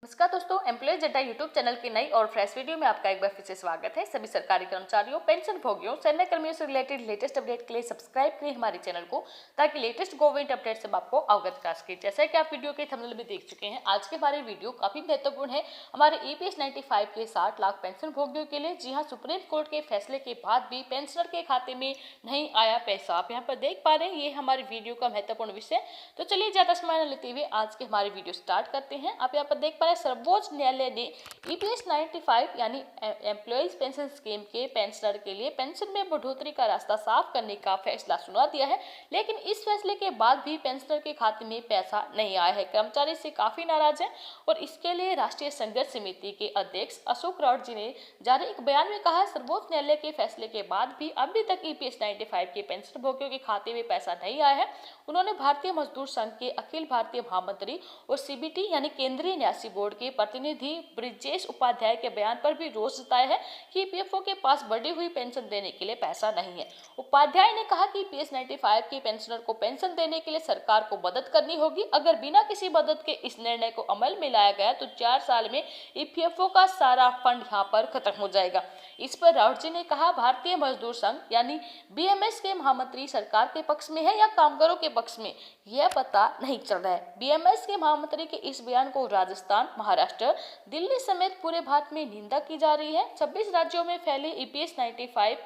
नमस्कार दोस्तों, employees data YouTube channel की नई और फ्रेश वीडियो में आपका एक बार फिर से स्वागत है। सभी सरकारी कर्मचारियों, पेंशन भोगियों, सैन्य कर्मियों से रिलेटेड लेटेस्ट अपडेट के लिए सब्सक्राइब करें हमारे चैनल को, ताकि लेटेस्ट गवर्नमेंट अपडेट से आपको अवगत करा सके। जैसा कि आप वीडियो के थंबनेल में देख चुके हैं, आज के हमारे वीडियो काफी महत्वपूर्ण है हमारे EPS 95 के 60 लाख पेंशन भोगियों के लिए। जी हाँ, सुप्रीम कोर्ट के फैसले के बाद भी पेंशनर के खाते में नहीं आया पैसा। आप यहाँ पर देख पा रहे हैं, ये हमारे वीडियो का महत्वपूर्ण विषय। तो चलिए ज्यादा समय न लेते हुए आज के हमारे वीडियो स्टार्ट करते हैं। आप यहाँ पर देख पा रहे हैं, सर्वोच्च न्यायालय ने EPS 95 यानी एम्प्लॉयज पेंशन स्कीम के पेंशनर के लिए पेंशन में बढ़ोतरी का रास्ता साफ करने का फैसला सुना दिया है। लेकिन इस फैसले के बाद भी पेंशनर के खाते में पैसा नहीं आया है। कर्मचारी से काफी नाराज है और इसके लिए राष्ट्रीय संघर्ष समिति के अध्यक्ष अशोक राउत जी ने जारी एक बयान में कहा, सर्वोच्च न्यायालय के फैसले के बाद भी अभी तक EPS 95 के पेंशन भोगियों के खाते में पैसा नहीं आया है। उन्होंने भारतीय मजदूर संघ के अखिल भारतीय महामंत्री और CBT यानी केंद्रीय न्यासी बोर्ड के प्रतिनिधि ब्रिजेश उपाध्याय के बयान पर भी रोष जताया है कि EPFO के पास बढ़ी हुई पेंशन देने के लिए पैसा नहीं है। उपाध्याय ने कहा कि EPS 95 के पेंशनर को पेंशन देने के लिए सरकार को मदद करनी होगी। अगर बिना किसी मदद के इस निर्णय को अमल में लाया गया तो 4 साल में EPFO का सारा फंड यहाँ पर खत्म हो जाएगा। इस पर राउत जी ने कहा, भारतीय मजदूर संघ यानी BMS के महामंत्री सरकार के पक्ष में है या कामगारों के पक्ष में, यह पता नहीं चल रहा है। BMS के महामंत्री के इस बयान को राजस्थान, महाराष्ट्र, दिल्ली समेत पूरे भारत में निंदा की जा रही है। 26 राज्यों में फैले EPS 95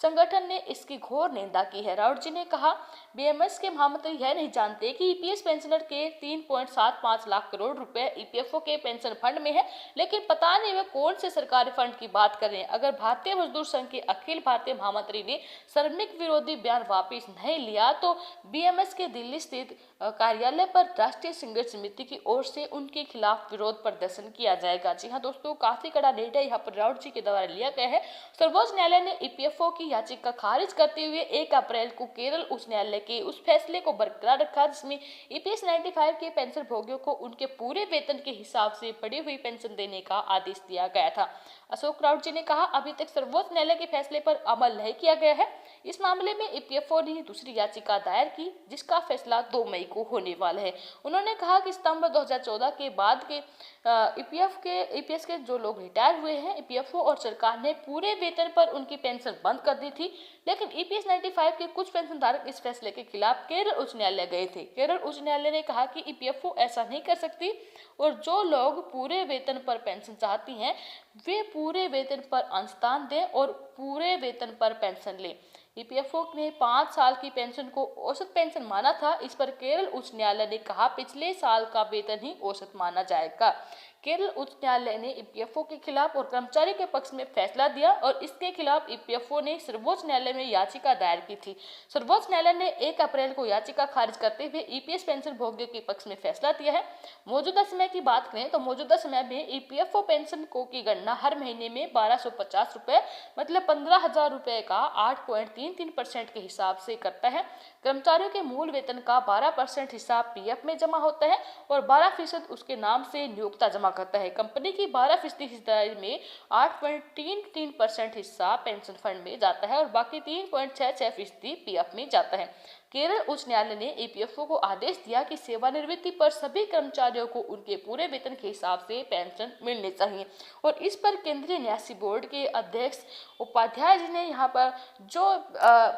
संगठन ने इसकी घोर निंदा की है। राउत जी ने कहा, BMS के महामंत्री यह नहीं जानते कि EPS पेंशनर के 3.75 लाख करोड़ रुपए EPFO के पेंशन फंड में है, लेकिन पता नहीं वे कौन से सरकारी फंड की बात कर रहे हैं। अगर भारतीय मजदूर संघ के अखिल भारतीय महामंत्री ने श्रमिक विरोधी बयान वापस नहीं लिया तो BMS के दिल्ली स्थित कार्यालय पर राष्ट्रीय संघर्ष समिति की ओर से उनके खिलाफ विरोध प्रदर्शन किया जाएगा। जी हाँ दोस्तों, काफी कड़ा निर्णय यहाँ पर राउत जी के द्वारा लिया गया है। सर्वोच्च न्यायालय ने EPFO की याचिका खारिज करते हुए 1 अप्रैल को केरल उच्च न्यायालय के उस फैसले को बरकरार रखा जिसमें EPS 95 के पेंशन भोगियों को उनके पूरे वेतन के हिसाब से बढ़ी हुई पेंशन देने का आदेश दिया गया था। अशोक राउत जी ने कहा, अभी तक सर्वोच्च न्यायालय के फैसले पर अमल नहीं किया गया है। इस मामले में EPFO ने दूसरी याचिका दायर की जिसका फैसला 2 मई को होने वाला है। उन्होंने कहा कि सितंबर 2014 के बाद के EPS के जो लोग रिटायर हुए हैं, EPFO और सरकार ने पूरे वेतन पर उनकी पेंशन बंद कर दी थी। लेकिन EPS 95 के कुछ पेंशन धारक इस फैसले के खिलाफ केरल उच्च न्यायालय गए थे। केरल उच्च न्यायालय ने कहा कि EPFO ऐसा नहीं कर सकती और जो लोग पूरे वेतन पर पेंशन चाहती हैं वे पूरे वेतन पर अंशदान दें और पूरे वेतन पर पेंशन लें। EPFO ने 5 साल की पेंशन को औसत पेंशन माना था। इस पर केरल उच्च न्यायालय ने कहा, पिछले साल का वेतन ही औसत माना जाएगा। केरल उच्च न्यायालय ने EPFO के खिलाफ और कर्मचारी के पक्ष में फैसला दिया और इसके खिलाफ EPFO ने सर्वोच्च न्यायालय में याचिका दायर की थी। सर्वोच्च न्यायालय ने 1 अप्रैल को याचिका खारिज करते हुए EPS पेंशन भोगियों के पक्ष में फैसला दिया है। मौजूदा समय की बात करें तो मौजूदा समय में EPFO पेंशन को की गणना हर महीने में 1250 रुपए मतलब 15,000 रुपए का 8.33% के हिसाब से करता है। कर्मचारियों के मूल वेतन का 12% हिस्सा PF में जमा होता है और 12% उसके नाम से नियोक्ता जमा करता है। कंपनी की 12% हिस्सेदारी में 8.33% हिस्सा पेंशन फंड में जाता है और बाकी 3.66% PF में जाता है। केरल उच्च न्यायालय ने EPFO को आदेश दिया कि सेवानिवृत्ति पर सभी कर्मचारियों को उनके पूरे वेतन के हिसाब से पेंशन मिलनी चाहिए और इस पर केंद्रीय न्यासी बोर्ड के अध्यक्ष उपाध्याय जी ने यहाँ पर जो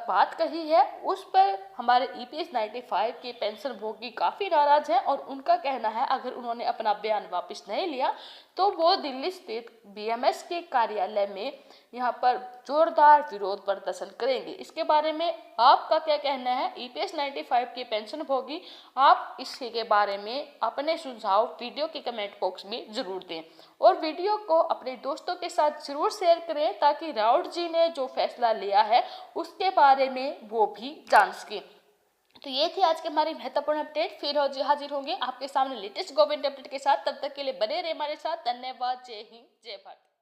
बात कही है उस पर हमारे EPS 95 के पेंशन भोगी काफ़ी नाराज हैं और उनका कहना है अगर उन्होंने अपना बयान वापस नहीं लिया तो वो दिल्ली स्थित BMS के कार्यालय में यहाँ पर जोरदार विरोध प्रदर्शन करेंगे। इसके बारे में आपका क्या कहना है? EPS 95 के पेंशन भोगी आप इसके बारे में अपने सुझाव वीडियो के कमेंट बॉक्स में जरूर दें और वीडियो को अपने दोस्तों के साथ जरूर शेयर करें ताकि राउत जी ने जो फैसला लिया है उसके बारे में वो भी जान सकें। तो ये थी आज के हमारी महत्वपूर्ण अपडेट। फिर हाजिर होंगे आपके सामने लेटेस्ट गवर्नमेंट अपडेट के साथ। तब तक के लिए बने रहे हमारे साथ। धन्यवाद। जय हिंद, जय भारत।